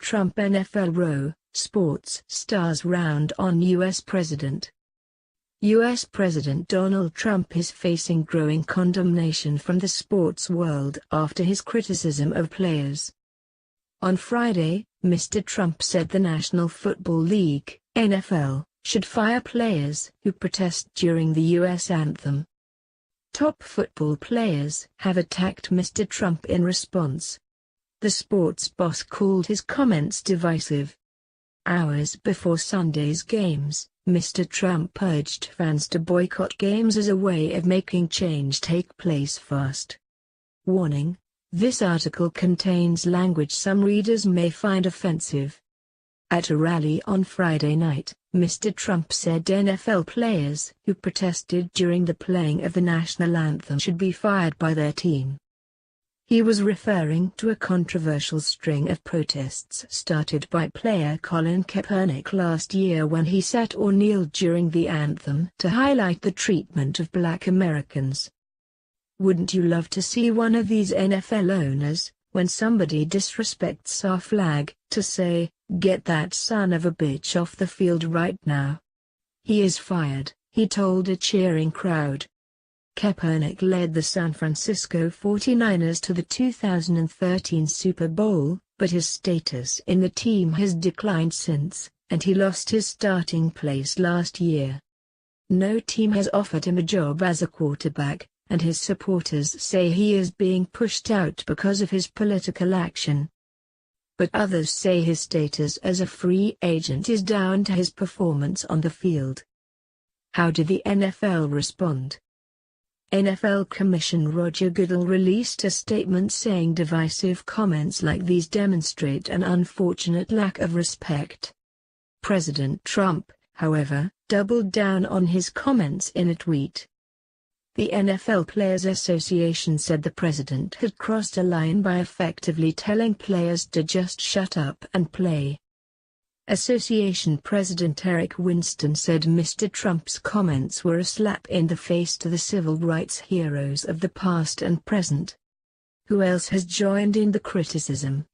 Trump NFL row, sports stars round on U.S. President. U.S. President Donald Trump is facing growing condemnation from the sports world after his criticism of players. On Friday, Mr. Trump said the National Football League, NFL, should fire players who protest during the U.S. anthem. Top football players have attacked Mr. Trump in response. The sports boss called his comments divisive. Hours before Sunday's games, Mr. Trump urged fans to boycott games as a way of making change take place fast. Warning: this article contains language some readers may find offensive. At a rally on Friday night, Mr. Trump said NFL players who protested during the playing of the national anthem should be fired by their team. He was referring to a controversial string of protests started by player Colin Kaepernick last year when he sat or kneeled during the anthem to highlight the treatment of Black Americans. Wouldn't you love to see one of these NFL owners, when somebody disrespects our flag, to say, "Get that son of a bitch off the field right now"? He is fired, he told a cheering crowd. Kaepernick led the San Francisco 49ers to the 2013 Super Bowl, but his status in the team has declined since, and he lost his starting place last year. No team has offered him a job as a quarterback, and his supporters say he is being pushed out because of his political action. But others say his status as a free agent is down to his performance on the field. How did the NFL respond? NFL Commissioner Roger Goodell released a statement saying divisive comments like these demonstrate an unfortunate lack of respect. President Trump, however, doubled down on his comments in a tweet. The NFL Players Association said the president had crossed a line by effectively telling players to just shut up and play. Association President Eric Winston said Mr. Trump's comments were a slap in the face to the civil rights heroes of the past and present. Who else has joined in the criticism?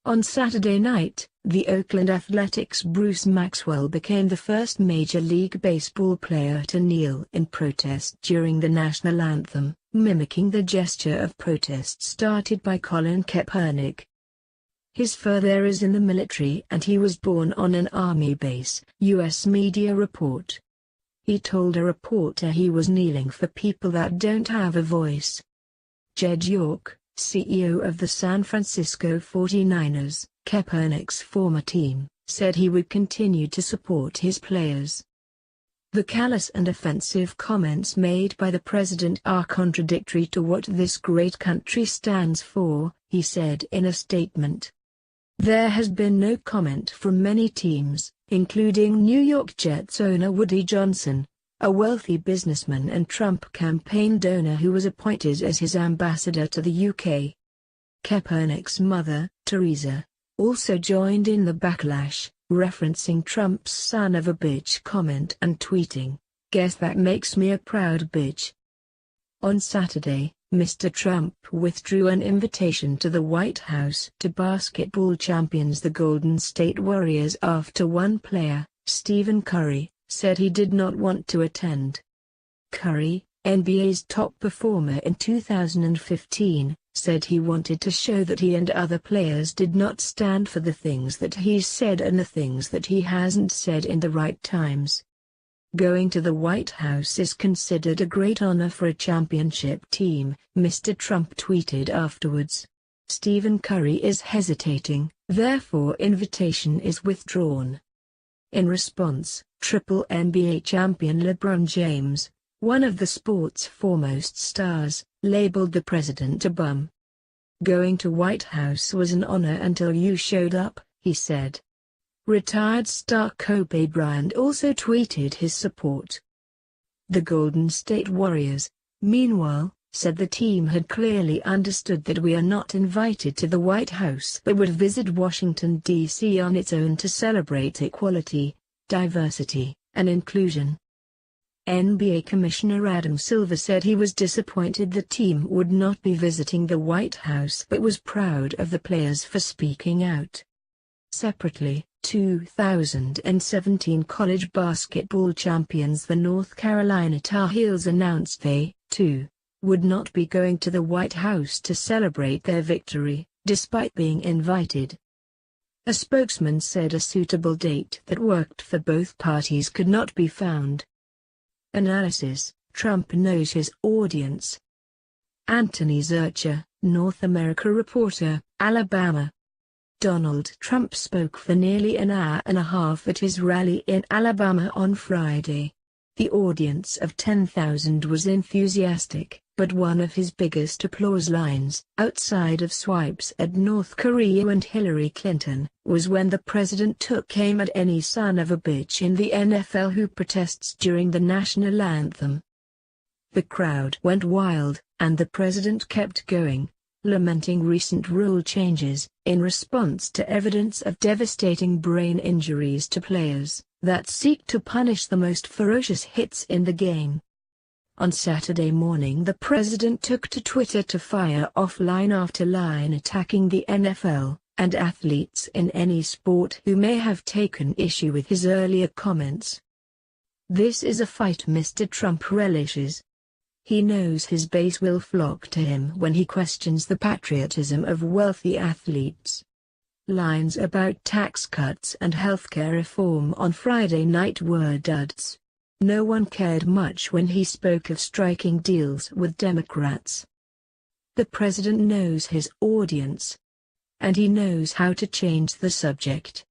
On Saturday night, the Oakland Athletics' Bruce Maxwell became the first Major League Baseball player to kneel in protest during the national anthem, mimicking the gesture of protest started by Colin Kaepernick. His father is in the military and he was born on an army base, U.S. media report. He told a reporter he was kneeling for people that don't have a voice. Jed York, CEO of the San Francisco 49ers, Kaepernick's former team, said he would continue to support his players. The callous and offensive comments made by the president are contradictory to what this great country stands for, he said in a statement. There has been no comment from many teams, including New York Jets owner Woody Johnson, a wealthy businessman and Trump campaign donor who was appointed as his ambassador to the UK. Kaepernick's mother, Teresa, also joined in the backlash, referencing Trump's son of a bitch comment and tweeting, "Guess that makes me a proud bitch." On Saturday, Mr. Trump withdrew an invitation to the White House to basketball champions the Golden State Warriors after one player, Stephen Curry, said he did not want to attend. Curry, NBA's top performer in 2015, said he wanted to show that he and other players did not stand for the things that he's said and the things that he hasn't said in the right times. Going to the White House is considered a great honor for a championship team, Mr. Trump tweeted afterwards. Stephen Curry is hesitating, therefore invitation is withdrawn. In response, triple NBA champion LeBron James, one of the sport's foremost stars, labeled the president a bum. "Going to White House was an honor until you showed up," he said. Retired star Kobe Bryant also tweeted his support. The Golden State Warriors, meanwhile, said the team had clearly understood that we are not invited to the White House but would visit Washington, D.C. on its own to celebrate equality, diversity, and inclusion. NBA Commissioner Adam Silver said he was disappointed the team would not be visiting the White House but was proud of the players for speaking out. Separately, 2017 college basketball champions the North Carolina Tar Heels announced they, too, would not be going to the White House to celebrate their victory, despite being invited. A spokesman said a suitable date that worked for both parties could not be found. Analysis: Trump knows his audience. Anthony Zurcher, North America reporter, Alabama. Donald Trump spoke for nearly an hour and a half at his rally in Alabama on Friday. The audience of 10,000 was enthusiastic, but one of his biggest applause lines, outside of swipes at North Korea and Hillary Clinton, was when the president took aim at any son of a bitch in the NFL who protests during the national anthem. The crowd went wild, and the president kept going, lamenting recent rule changes, in response to evidence of devastating brain injuries to players, that seek to punish the most ferocious hits in the game. On Saturday morning the president took to Twitter to fire off line after line attacking the NFL, and athletes in any sport who may have taken issue with his earlier comments. "This is a fight Mr. Trump relishes. He knows his base will flock to him when he questions the patriotism of wealthy athletes." Lines about tax cuts and healthcare reform on Friday night were duds. No one cared much when he spoke of striking deals with Democrats. The president knows his audience. And he knows how to change the subject.